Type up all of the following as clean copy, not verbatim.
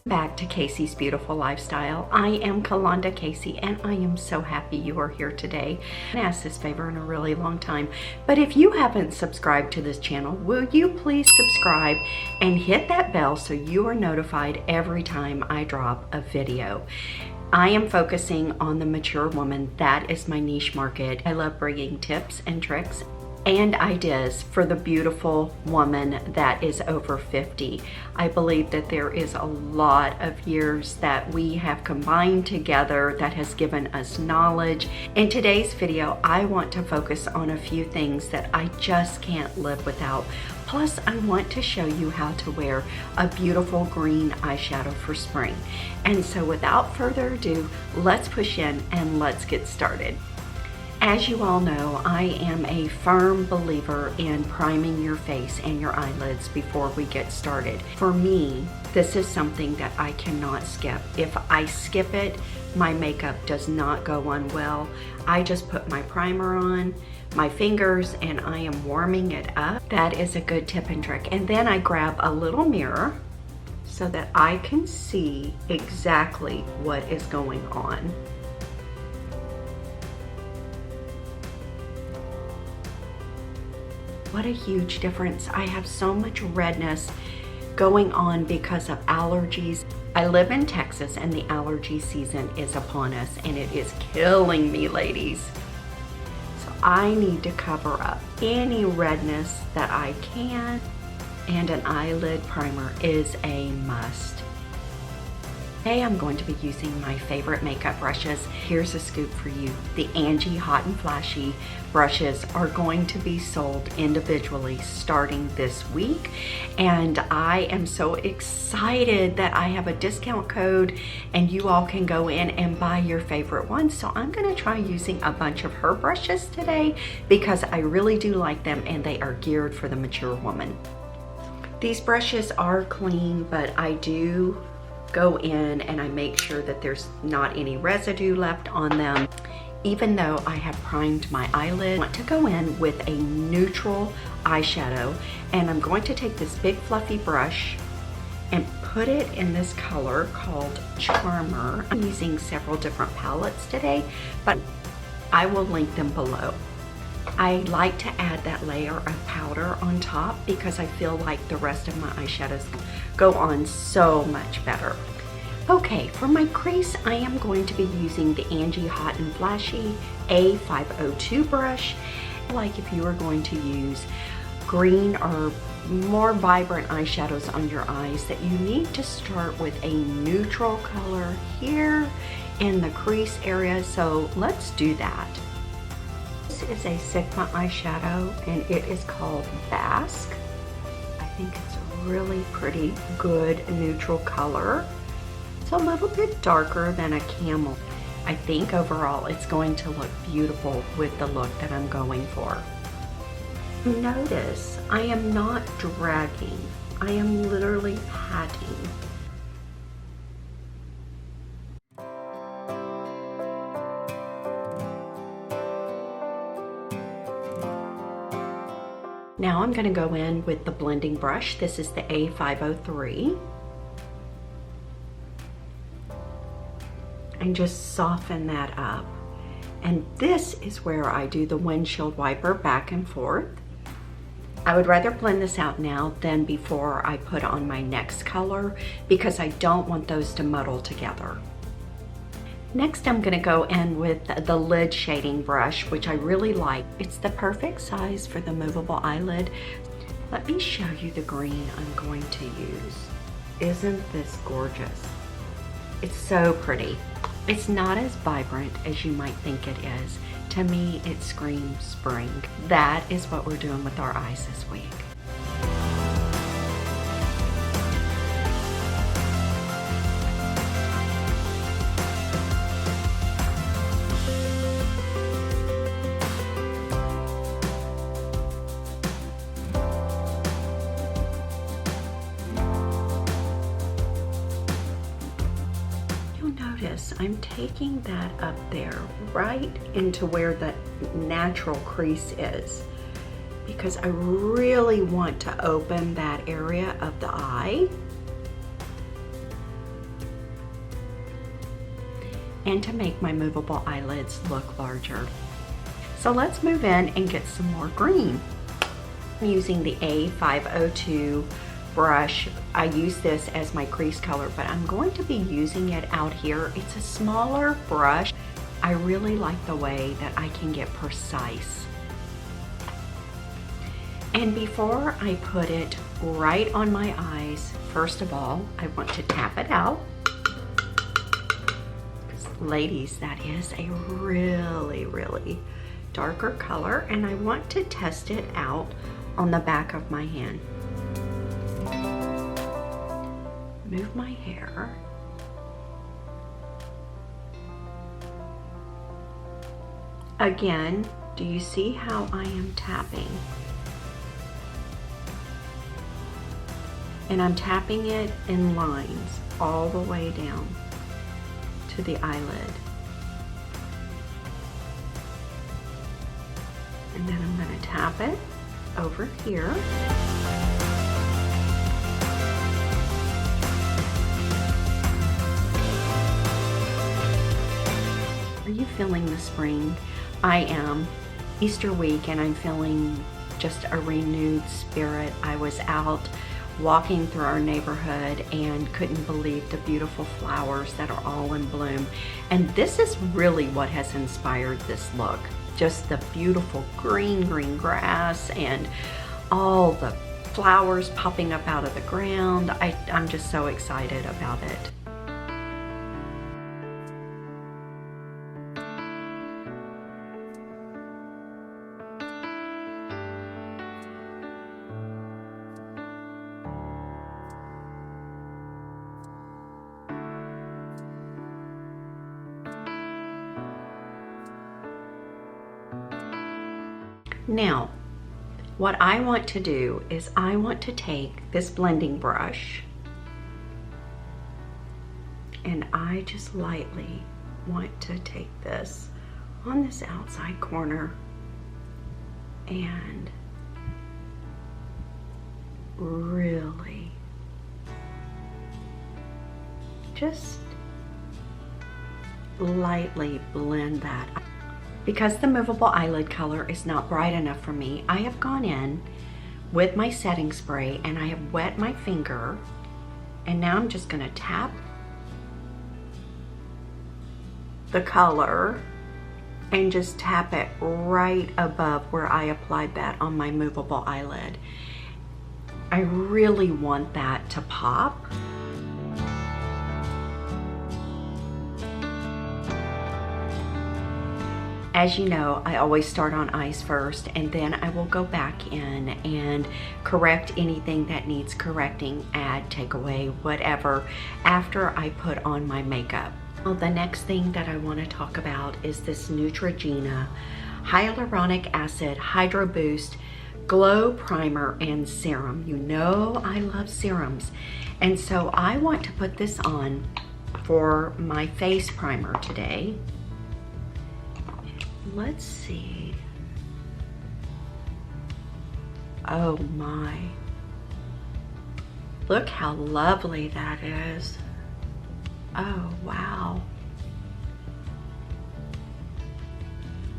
Back to Casey's Beautiful Lifestyle. I am Kalondia Casey, and I am so happy you are here today. I haven't asked this favor in a really long time, but if you haven't subscribed to this channel, will you please subscribe and hit that bell so you are notified every time I drop a video. I am focusing on the mature woman. That is my niche market. I love bringing tips and tricks and ideas for the beautiful woman that is over 50. I believe that there is a lot of years that we have combined together that has given us knowledge. In today's video, I want to focus on a few things that I just can't live without. Plus, I want to show you how to wear a beautiful green eyeshadow for spring. And so without further ado, let's push in and let's get started. As you all know, I am a firm believer in priming your face and your eyelids before we get started. For me, this is something that I cannot skip. If I skip it, my makeup does not go on well. I just put my primer on my fingers and I am warming it up. That is a good tip and trick. And then I grab a little mirror so that I can see exactly what is going on. What a huge difference. I have so much redness going on because of allergies. I live in Texas and the allergy season is upon us and it is killing me, ladies. So I need to cover up any redness that I can, and an eyelid primer is a must. Today I'm going to be using my favorite makeup brushes. Here's a scoop for you. The Angie Hot and Flashy brushes are going to be sold individually starting this week. And I am so excited that I have a discount code and you all can go in and buy your favorite ones. So I'm gonna try using a bunch of her brushes today because I really do like them and they are geared for the mature woman. These brushes are clean, but I do go in and I make sure that there's not any residue left on them. Even though I have primed my eyelid, I want to go in with a neutral eyeshadow, and I'm going to take this big fluffy brush and put it in this color called Charmer. I'm using several different palettes today, but I will link them below. I like to add that layer of powder on top because I feel like the rest of my eyeshadows go on so much better. Okay, for my crease, I am going to be using the Angie Hot and Flashy A502 brush. Like if you are going to use green or more vibrant eyeshadows on your eyes, that you need to start with a neutral color here in the crease area. So let's do that. This is a Sigma eyeshadow and it is called Basque. I think it's a really pretty, good neutral color. It's a little bit darker than a camel. I think overall it's going to look beautiful with the look that I'm going for. Notice I am not dragging. I am literally patting. Now I'm going to go in with the blending brush. This is the A503. And just soften that up. And this is where I do the windshield wiper back and forth. I would rather blend this out now than before I put on my next color because I don't want those to muddle together. Next, I'm going to go in with the lid shading brush, which I really like. It's the perfect size for the movable eyelid. Let me show you the green I'm going to use. Isn't this gorgeous? It's so pretty. It's not as vibrant as you might think it is. To me, it screams spring. That is what we're doing with our eyes this week. notice I'm taking that up there right into where the natural crease is, because I really want to open that area of the eye. and to make my movable eyelids look larger. So let's move in and get some more green. I'm using the A502 brush. I use this as my crease color, but I'm going to be using it out here. It's a smaller brush. I really like the way that I can get precise. And before I put it right on my eyes, first of all, I want to tap it out. Ladies, that is a really, really darker color, and I want to test it out on the back of my hand. Move my hair. Again, do you see how I am tapping? And I'm tapping it in lines all the way down to the eyelid. And then I'm going to tap it over here. Are you feeling the spring? I am. Easter week, and I'm feeling just a renewed spirit. I was out walking through our neighborhood and couldn't believe the beautiful flowers that are all in bloom. And this is really what has inspired this look. Just the beautiful green grass and all the flowers popping up out of the ground. I'm just so excited about it. Now, what I want to do is I want to take this blending brush and I just lightly want to take this on this outside corner and really just lightly blend that. Because the movable eyelid color is not bright enough for me, I have gone in with my setting spray and I have wet my finger, and now I'm just going to tap the color and just tap it right above where I applied that on my movable eyelid. I really want that to pop. As you know, I always start on eyes first, and then I will go back in and correct anything that needs correcting, add, take away, whatever, after I put on my makeup. Well, the next thing that I want to talk about is this Neutrogena Hyaluronic Acid Hydro Boost Glow Primer and Serum. You know I love serums, and so I want to put this on for my face primer today. Let's see. Oh my. Look how lovely that is. Oh wow.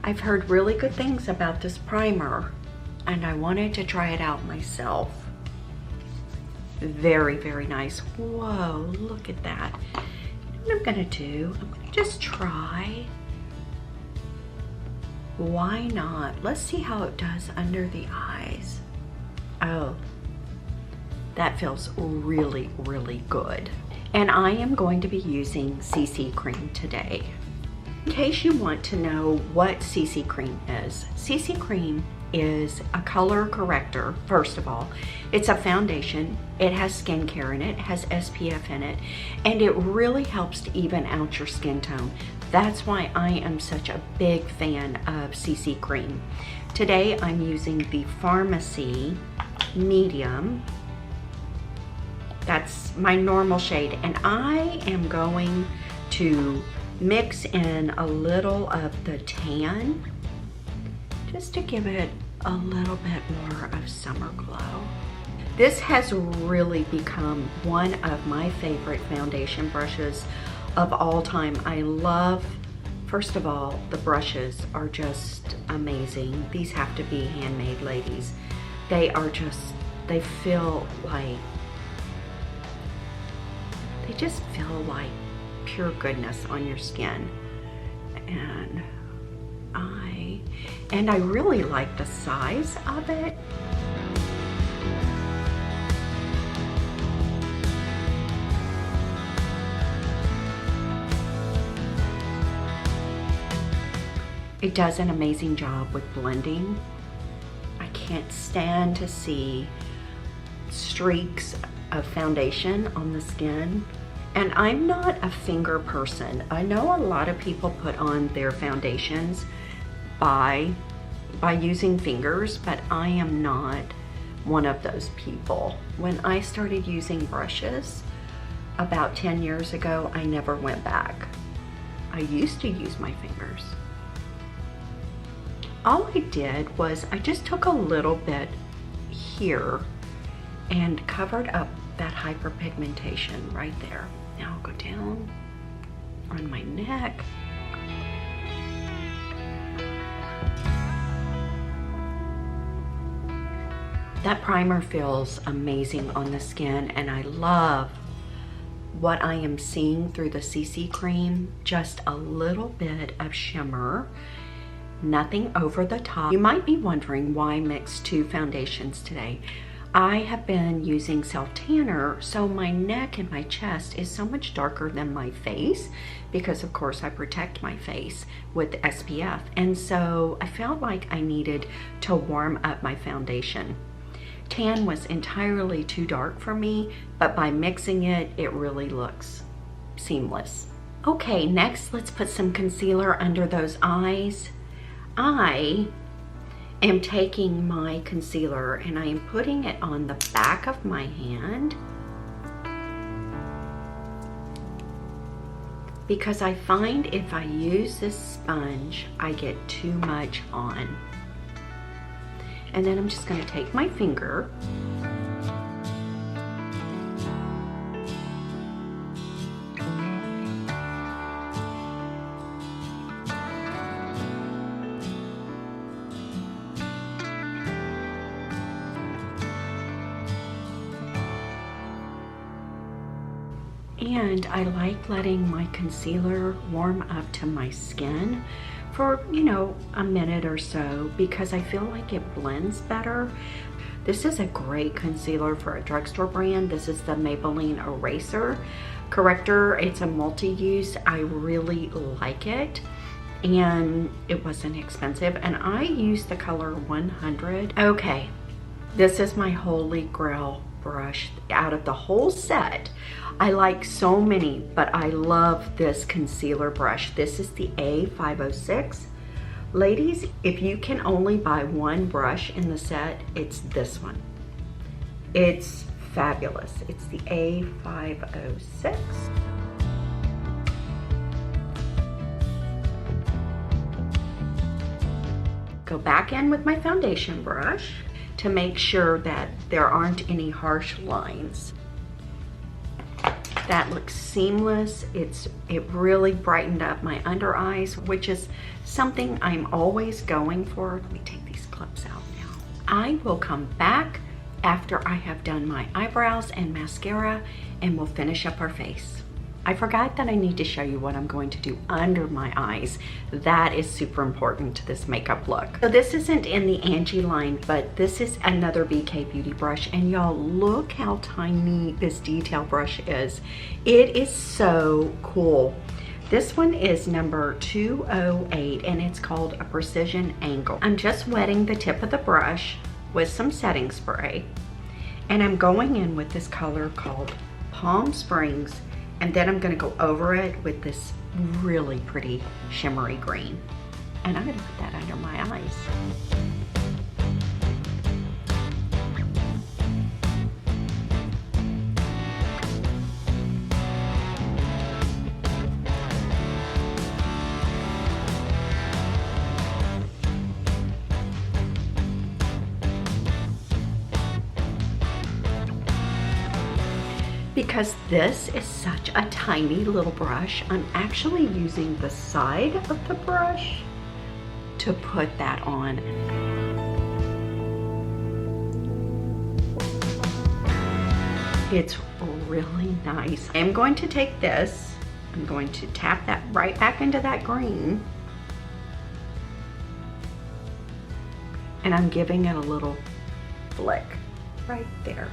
I've heard really good things about this primer and I wanted to try it out myself. Very, very nice. Whoa, look at that. What I'm gonna just try. Why not? Let's see how it does under the eyes. Oh, that feels really, really good. And I am going to be using CC cream today. In case you want to know what CC cream is, CC cream is a color corrector. First of all, it's a foundation. It has skincare in it, has SPF in it, and it really helps to even out your skin tone. That's why I am such a big fan of CC cream. Today I'm using the FARMASI medium. That's my normal shade, and I am going to mix in a little of the tan just to give it a little bit more of summer glow. This has really become one of my favorite foundation brushes of all time. I love, first of all, the brushes are just amazing. These have to be handmade, ladies. They are just, they feel like, they just feel like pure goodness on your skin. And I really like the size of it. It does an amazing job with blending. I can't stand to see streaks of foundation on the skin. And I'm not a finger person. I know a lot of people put on their foundations by using fingers, but I am not one of those people. When I started using brushes about 10 years ago, I never went back. I used to use my fingers. All I did was I just took a little bit here and covered up that hyperpigmentation right there. Now I'll go down on my neck. That primer feels amazing on the skin, and I love what I am seeing through the CC cream. Just a little bit of shimmer, nothing over the top. You might be wondering why I mixed two foundations today. I have been using self-tanner, so my neck and my chest is so much darker than my face because of course I protect my face with SPF, and so I felt like I needed to warm up my foundation. Tan was entirely too dark for me, but by mixing it, it really looks seamless. Okay, next let's put some concealer under those eyes. I am taking my concealer and I am putting it on the back of my hand because I find if I use this sponge, I get too much on. And then I'm just going to take my finger and I like letting my concealer warm up to my skin for, you know, a minute or so because I feel like it blends better. This is a great concealer for a drugstore brand. This is the Maybelline Eraser Corrector. It's a multi-use. I really like it and it wasn't expensive, and I used the color 100. Okay, this is my holy grail brush out of the whole set. I like so many, but I love this concealer brush. This is the A506. Ladies, if you can only buy one brush in the set, it's this one. It's fabulous. It's the A506. Go back in with my foundation brush to make sure that there aren't any harsh lines. That looks seamless. It really brightened up my under eyes, which is something I'm always going for. Let me take these clips out now. I will come back after I have done my eyebrows and mascara and we'll finish up our face. I forgot that I need to show you what I'm going to do under my eyes. That is super important to this makeup look. So this isn't in the Angie line, but this is another BK Beauty brush. And y'all, look how tiny this detail brush is. It is so cool. This one is number 208 and it's called a Precision Angle. I'm just wetting the tip of the brush with some setting spray. And I'm going in with this color called Palm Springs. And then I'm gonna go over it with this really pretty shimmery green. And I'm gonna put that under my eyes. because this is such a tiny little brush, I'm actually using the side of the brush to put that on. It's really nice. I'm going to take this, I'm going to tap that right back into that green, and I'm giving it a little flick right there.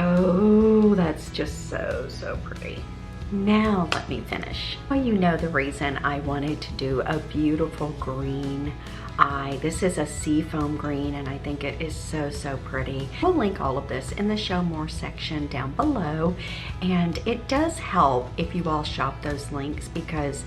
Oh, that's just so pretty. Now let me finish. Well, you know the reason I wanted to do a beautiful green eye. This is a seafoam green and I think it is so pretty. We'll link all of this in the show more section down below, and it does help if you all shop those links because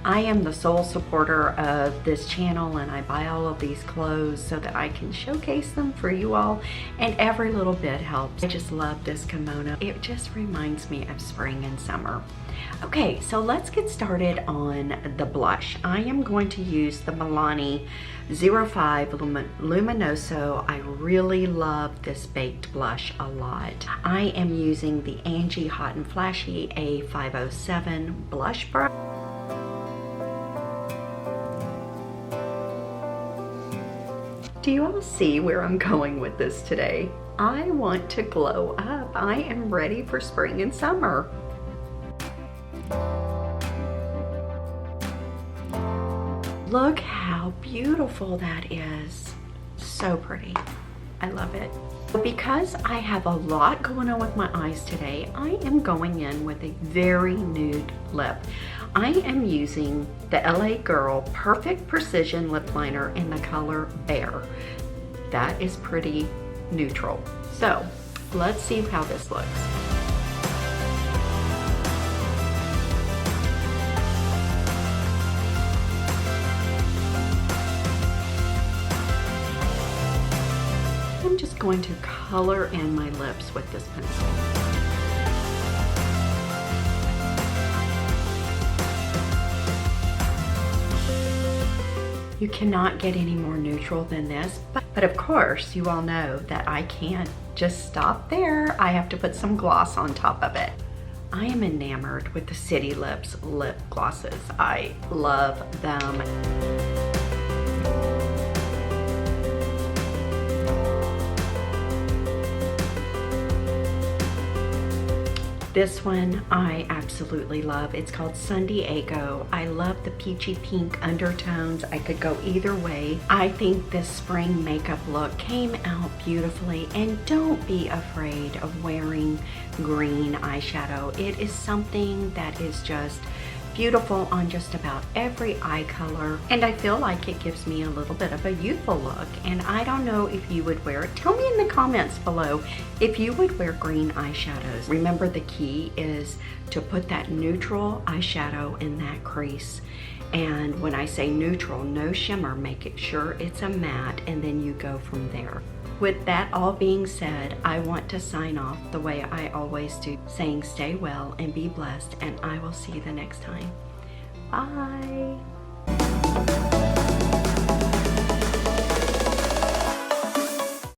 I am the sole supporter of this channel and I buy all of these clothes so that I can showcase them for you all, and every little bit helps. I just love this kimono. It just reminds me of spring and summer. Okay, so let's get started on the blush. I am going to use the Milani 05 Luminoso. I really love this baked blush a lot. I am using the Angie Hot and Flashy A507 blush brush. Do you all see where I'm going with this today? I want to glow up. I am ready for spring and summer. Look how beautiful that is. So pretty. I love it. Because I have a lot going on with my eyes today, I am going in with a very nude lip. I am using the LA Girl Perfect Precision Lip Liner in the color Bear. That is pretty neutral. So let's see how this looks. I'm just going to color in my lips with this pencil. You cannot get any more neutral than this, but of course you all know that I can't just stop there. I have to put some gloss on top of it. I am enamored with the City Lips lip glosses. I love them. This one I absolutely love. It's called San Diego. I love the peachy pink undertones. I could go either way. I think this spring makeup look came out beautifully, and don't be afraid of wearing green eyeshadow. It is something that is just beautiful on just about every eye color, and I feel like it gives me a little bit of a youthful look, and I don't know if you would wear it. Tell me in the comments below if you would wear green eyeshadows. Remember, the key is to put that neutral eyeshadow in that crease, and when I say neutral, no shimmer, make it sure it's a matte, and then you go from there. With that all being said, I want to sign off the way I always do, saying stay well and be blessed, and I will see you the next time. Bye.